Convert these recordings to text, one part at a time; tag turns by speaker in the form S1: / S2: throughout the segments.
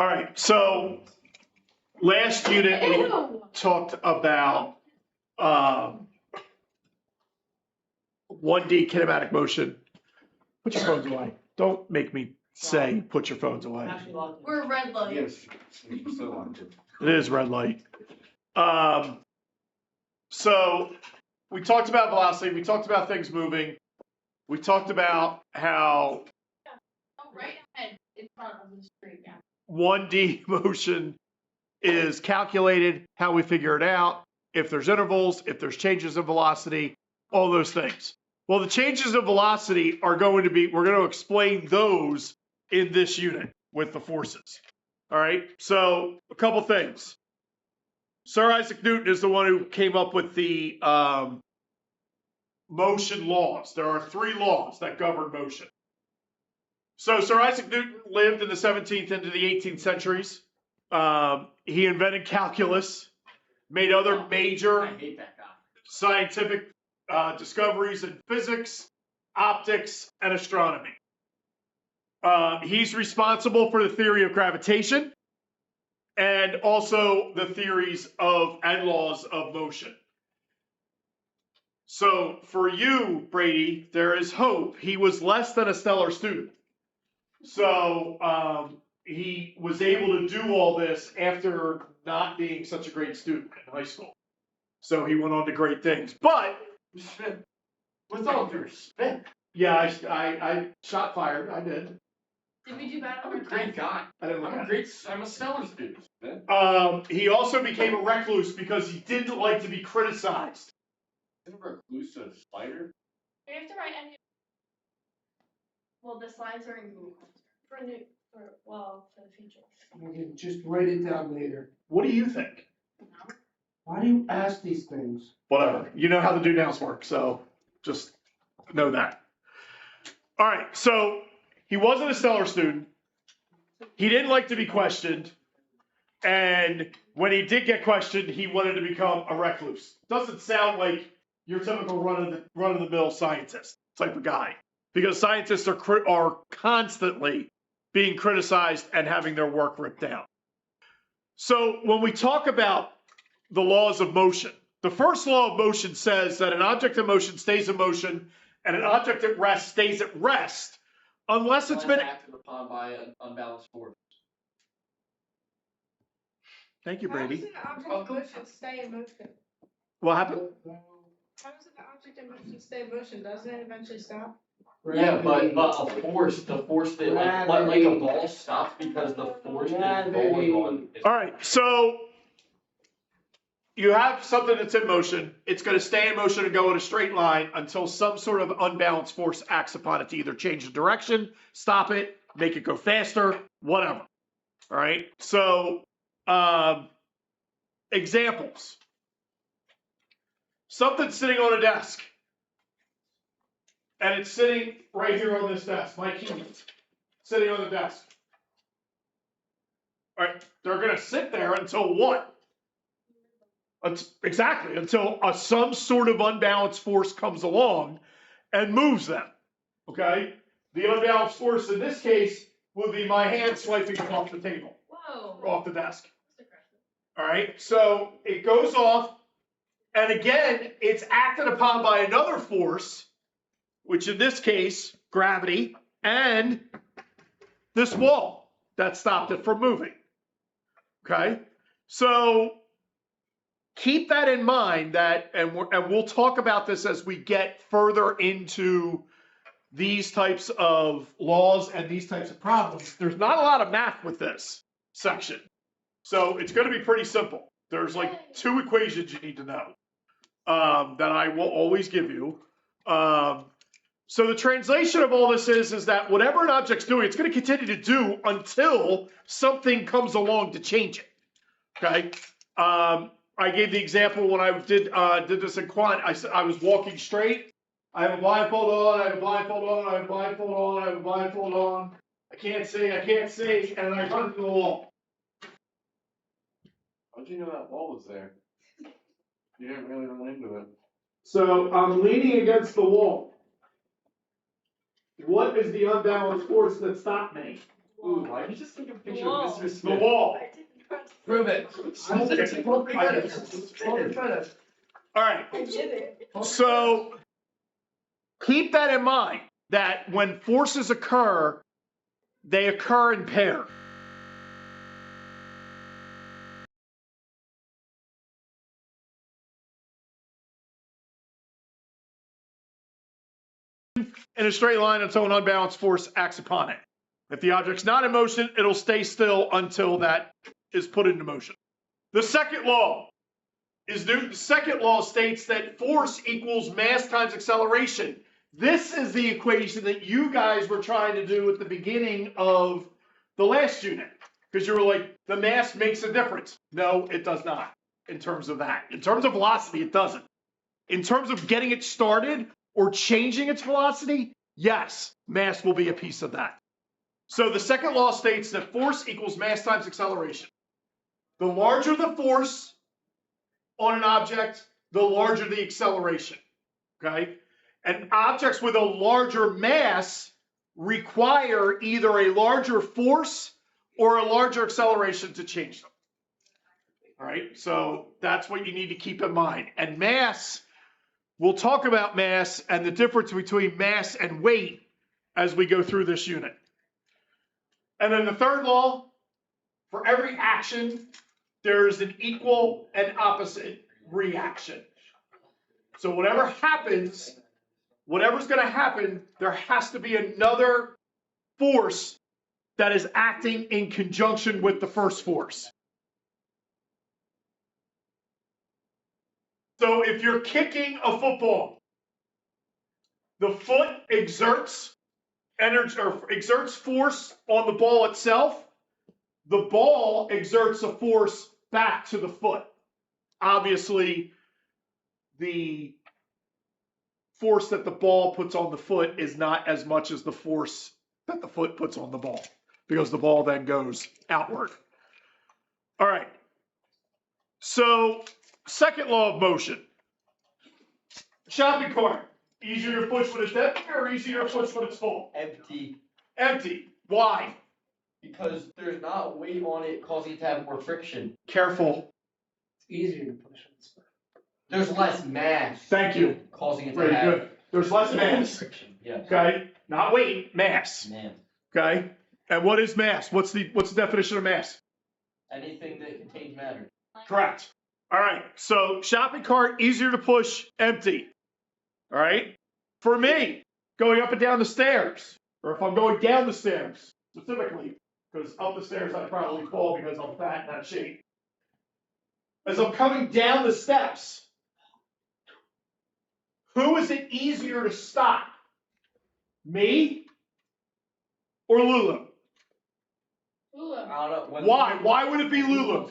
S1: All right, so last unit we talked about 1D kinematic motion. Put your phones away. Don't make me say put your phones away.
S2: We're red light.
S3: Yes. So
S1: It is red light. So we talked about velocity. We talked about things moving. We talked about how
S2: Right ahead in front of the street. Yeah.
S1: 1D motion is calculated, how we figure it out, if there's intervals, if there's changes in velocity, all those things. Well, the changes in velocity are going to be, we're going to explain those in this unit with the forces. All right, so a couple things. Sir Isaac Newton is the one who came up with the motion laws. There are 3 laws that govern motion. So Sir Isaac Newton lived in the 17th into the 18th centuries. He invented calculus, made other major scientific discoveries in physics, optics, and astronomy. He's responsible for the theory of gravitation and also the theories of and laws of motion. So for you, Brady, there is hope. He was less than a stellar student. So he was able to do all this after not being such a great student in high school. So he went on to great things. But
S3: with all due respect,
S1: yeah, I shot fired. I did.
S2: Did we do bad on
S3: I'm a great guy.
S1: I didn't look at it.
S3: I'm a stellar student.
S1: He also became a recluse because he didn't like to be criticized.
S3: Isn't a recluse a spider?
S2: We have to write any. Well, the slides are in Google for the future.
S4: You can just write it down later.
S1: What do you think?
S2: No.
S4: Why do you ask these things?
S1: Whatever. You know how the do nows work, so just know that. All right, so he wasn't a stellar student. He didn't like to be questioned. And when he did get questioned, he wanted to become a recluse. Doesn't sound like your typical run-of-the-mill scientist type of guy. Because scientists are constantly being criticized and having their work ripped down. So when we talk about the laws of motion, the first law of motion says that an object in motion stays in motion and an object at rest stays at rest unless it's been
S3: acted upon by an unbalanced force.
S1: Thank you,
S5: How
S1: Brady.
S5: does an object in motion stay in motion?
S1: What happened?
S5: How does an object in motion stay in motion? Doesn't it eventually stop?
S3: Yeah, but a force, the force that like a ball stops because the force that the ball is on.
S1: All right, so you have something that's in motion. It's going to stay in motion and go in a straight line until some sort of unbalanced force acts upon it to either change the direction, stop it, make it go faster, whatever. All right, so examples. Something's sitting on a desk. And it's sitting right here on this desk, my key, sitting on the desk. All right, they're going to sit there until what? Exactly, until some sort of unbalanced force comes along and moves them, okay? The unbalanced force in this case would be my hand swiping it off the table,
S2: Whoa.
S1: or off the desk. All right, so it goes off, and again, it's acted upon by another force, which in this case, gravity, and this wall that stopped it from moving. Okay, so keep that in mind that, and we'll talk about this as we get further into these types of laws and these types of problems. There's not a lot of math with this section, so it's going to be pretty simple. There's like 2 equations you need to know that I will always give you. So the translation of all this is that whatever an object's doing, it's going to continue to do until something comes along to change it. Okay. I gave the example when I did this in quant. I said I was walking straight. I have a blindfold on. I have a blindfold on. I have a blindfold on. I have a blindfold on. I can't see. I can't see. And then I run into the wall.
S3: How'd you know that wall was there? You didn't really run into it.
S1: So I'm leaning against the wall. What is the unbalanced force that stopped me?
S3: Ooh, why did you just take a picture
S2: Whoa.
S3: of Mr.
S1: The
S3: Smith?
S1: wall.
S2: I didn't press.
S3: Prove it.
S1: All right.
S2: I did it.
S1: So keep that in mind that when forces occur, they occur in pair. In a straight line until an unbalanced force acts upon it. If the object's not in motion, it'll stay still until that is put into motion. The second law is the second law states that force equals mass times acceleration. This is the equation that you guys were trying to do at the beginning of the last unit, because you were like, the mass makes a difference. No, it does not in terms of that. In terms of velocity, it doesn't. In terms of getting it started or changing its velocity, yes, mass will be a piece of that. So the second law states that force equals mass times acceleration. The larger the force on an object, the larger the acceleration, okay? And objects with a larger mass require either a larger force or a larger acceleration to change them. All right, so that's what you need to keep in mind. And mass, we'll talk about mass and the difference between mass and weight as we go through this unit. And then the third law, for every action, there's an equal and opposite reaction. So whatever happens, whatever's going to happen, there has to be another force that is acting in conjunction with the first force. So if you're kicking a football, the foot exerts energy or exerts force on the ball itself. The ball exerts a force back to the foot. Obviously, the force that the ball puts on the foot is not as much as the force that the foot puts on the ball, because the ball then goes outward. All right. So, second law of motion. Shopping cart. Easier to push when it's empty or easier to push when it's full?
S3: Empty.
S1: Empty. Why?
S3: Because there's not weight on it causing it to have more friction.
S1: Careful.
S4: It's easier to push it.
S3: There's less mass.
S1: Thank you.
S3: Causing it to
S1: Very
S3: have
S1: good. There's less mass.
S3: friction. Yes.
S1: Okay? Not weight, mass.
S3: Man.
S1: Okay? And what is mass? What's the definition of mass?
S3: Anything that contains matter.
S1: Correct. All right. So shopping cart, easier to push, empty. All right. For me, going up and down the stairs, or if I'm going down the stairs, specifically, because up the stairs I'd probably fall because I'm fat and out of shape. As I'm coming down the steps, who is it easier to stop? Me or Lulu?
S2: Lulu.
S3: I don't know.
S1: Why? Why would it be Lulu?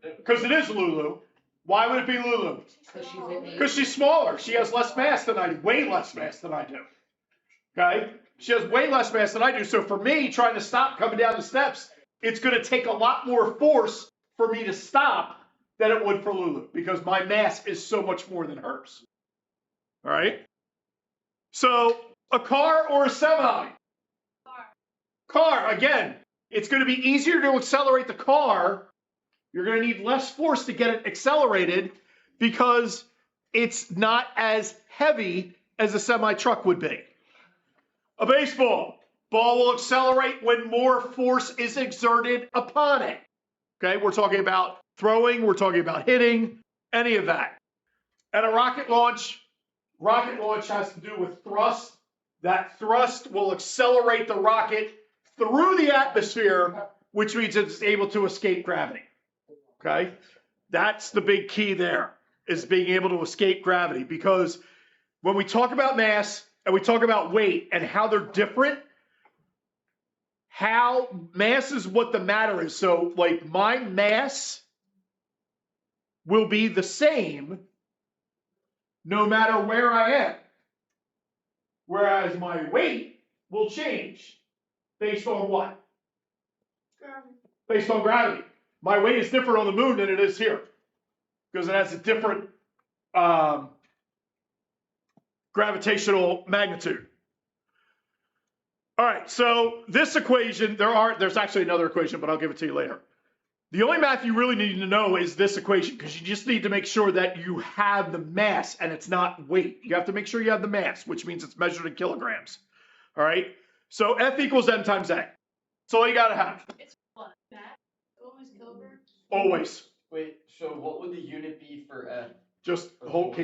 S1: Because it is Lulu. Why would it be Lulu? Because she's smaller. She has less mass than I do. Way less mass than I do. Okay? She has way less mass than I do. So for me, trying to stop coming down the steps, it's going to take a lot more force for me to stop than it would for Lulu, because my mass is so much more than hers. All right? So a car or a semi? Car, again, it's going to be easier to accelerate the car. You're going to need less force to get it accelerated because it's not as heavy as a semi-truck would be. A baseball. Ball will accelerate when more force is exerted upon it. Okay, we're talking about throwing, we're talking about hitting, any of that. And a rocket launch has to do with thrust. That thrust will accelerate the rocket through the atmosphere, which means it's able to escape gravity. Okay? That's the big key there, is being able to escape gravity. Because when we talk about mass and we talk about weight and how they're different, how mass is what the matter is. So, like, my mass will be the same no matter where I am. Whereas my weight will change based on what? Based on gravity. My weight is different on the moon than it is here, because it has a different gravitational magnitude. All right, so this equation, there's actually another equation, but I'll give it to you later. The only math you really need to know is this equation, because you just need to make sure that you have the mass and it's not weight. You have to make sure you have the mass, which means it's measured in kilograms. All right, so F equals M times A. That's all you got to have.
S2: It's what? That? Always kilograms?
S1: Always.
S3: Wait, so what would the unit be for F?
S1: Just hold,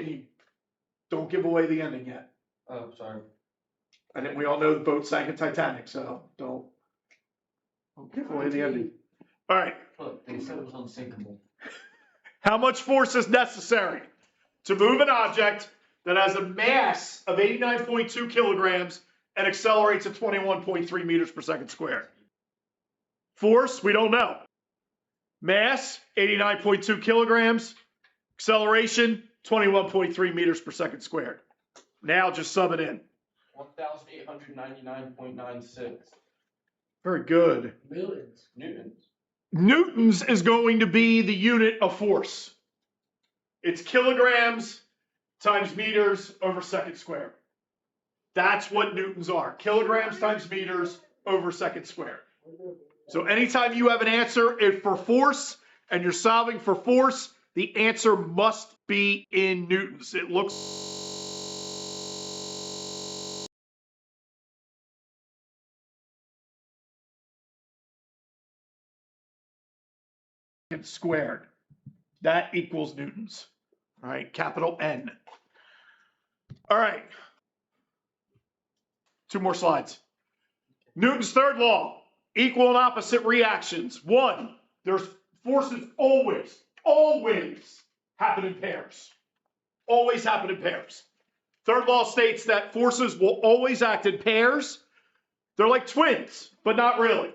S1: don't give away the ending yet.
S3: Oh, sorry.
S1: And then we all know the boat sank in Titanic, so don't give away the ending. All right.
S3: Look, they said it was unsinkable.
S1: How much force is necessary to move an object that has a mass of 89.2 kilograms and accelerates at 21.3 meters per second squared? Force, we don't know. Mass, 89.2 kilograms. Acceleration, 21.3 meters per second squared. Now just sub it in.
S3: 1,899.96
S1: Very good.
S4: Millions.
S3: newtons.
S1: Newtons is going to be the unit of force. It's kilograms times meters over second squared. That's what newtons are. Kilograms times meters over second squared. So anytime you have an answer for force and you're solving for force, the answer must be in newtons. It looks squared. That equals newtons. All right, capital N. All right. 2 more slides. Newton's third law, equal and opposite reactions. 1, there's forces always happen in pairs. Always happen in pairs. Third law states that forces will always act in pairs. They're like twins, but not really.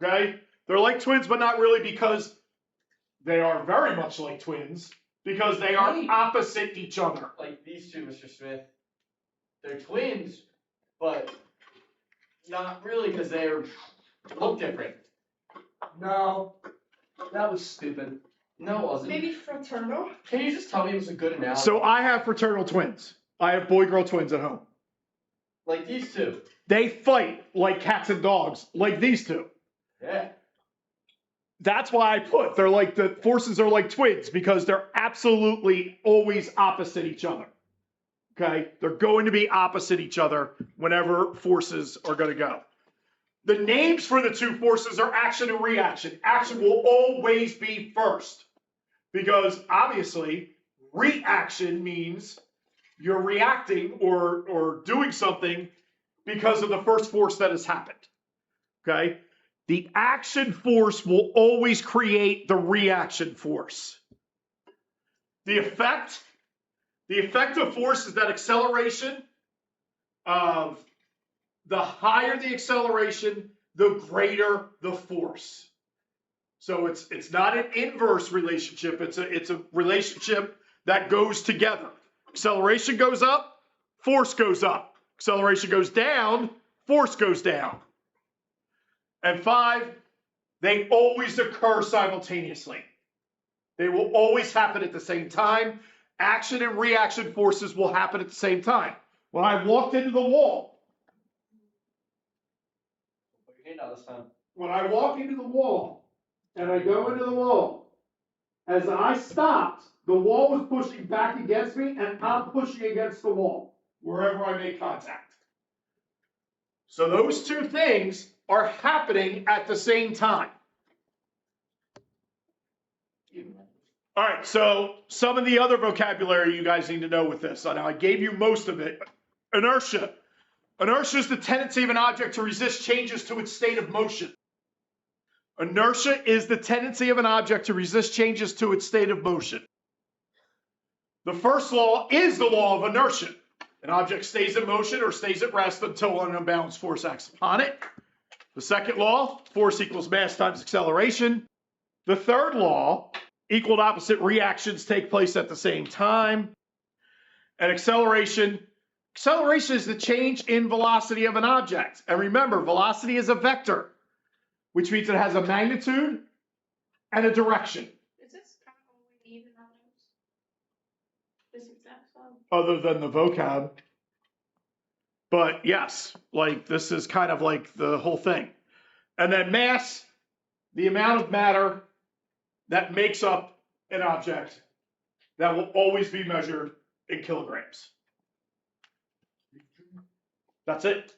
S1: Okay? They're like twins, but not really, because they are very much like twins, because they are opposite each other.
S3: Like these two, Mr. Smith. They're twins, but not really, because they look different.
S4: No, that was stupid.
S3: No, it wasn't.
S5: Maybe fraternal?
S3: Can you just tell me it was a good analogy?
S1: So I have fraternal twins. I have boy-girl twins at home.
S3: Like these two.
S1: They fight like cats and dogs, like these two.
S3: Yeah.
S1: That's why I put, they're like, the forces are like twins, because they're absolutely always opposite each other. Okay? They're going to be opposite each other whenever forces are going to go. The names for the two forces are action and reaction. Action will always be first, because obviously reaction means you're reacting or doing something because of the first force that has happened. Okay? The action force will always create the reaction force. The effect of force is that acceleration of the higher the acceleration, the greater the force. So it's not an inverse relationship. It's a relationship that goes together. Acceleration goes up, force goes up. Acceleration goes down, force goes down. And 5, they always occur simultaneously. They will always happen at the same time. Action and reaction forces will happen at the same time. When I walked into the wall, when I walk into the wall and I go into the wall, as I stopped, the wall was pushing back against me and I'm pushing against the wall wherever I make contact. So those two things are happening at the same time. All right, so some of the other vocabulary you guys need to know with this. Now, I gave you most of it. Inertia. Inertia is the tendency of an object to resist changes to its state of motion. Inertia is the tendency of an object to resist changes to its state of motion. The first law is the law of inertia. An object stays in motion or stays at rest until an unbalanced force acts upon it. The second law, force equals mass times acceleration. The third law, equal and opposite reactions take place at the same time. And acceleration is the change in velocity of an object. And remember, velocity is a vector, which means it has a magnitude and a direction.
S5: Is this kind of all we need in our notes? This exact sum?
S1: Other than the vocab. But yes, like this is kind of like the whole thing. And then mass, the amount of matter that makes up an object that will always be measured in kilograms. That's it.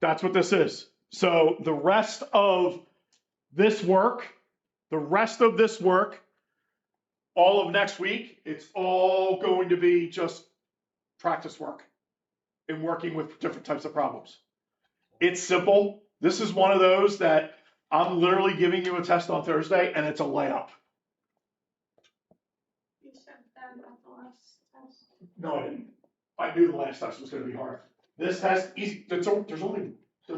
S1: That's what this is. So the rest of this work, all of next week, it's all going to be just practice work and working with different types of problems. It's simple. This is one of those that I'm literally giving you a test on Thursday and it's a layup.
S2: You said that about the last test.
S1: No, I didn't. I knew the last test was gonna be hard. This test, easy, there's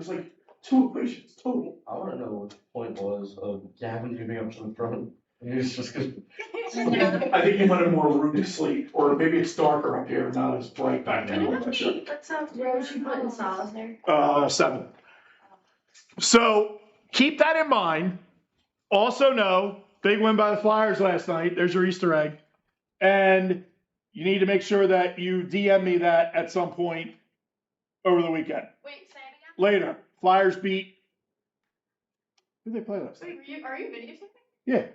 S1: like 2 equations total.
S3: I wanna know what the point was of Gavin moving up to the front. It's just cause.
S1: I think you wanted more room to sleep, or maybe it's darker up here, not as bright back there. I'm not sure.
S2: What's up, Rose? You put in solitaire?
S1: 7. So keep that in mind. Also know, big win by the Flyers last night. There's your Easter egg. And you need to make sure that you DM me that at some point over the weekend.
S2: Wait, say it again?
S1: Later, Flyers beat. Who did they play last night?
S2: Wait, are you videotaping?
S1: Yeah.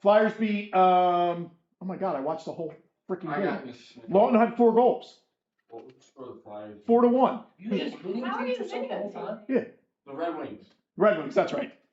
S1: Flyers beat, oh my God, I watched the whole freaking game. Lawton had 4 goals.
S3: What was for the Flyers?
S1: 4-1.
S4: You just
S2: How are you
S4: videotaped yourself the whole time?
S1: Yeah.
S3: The Red Wings.
S1: Red Wings, that's right.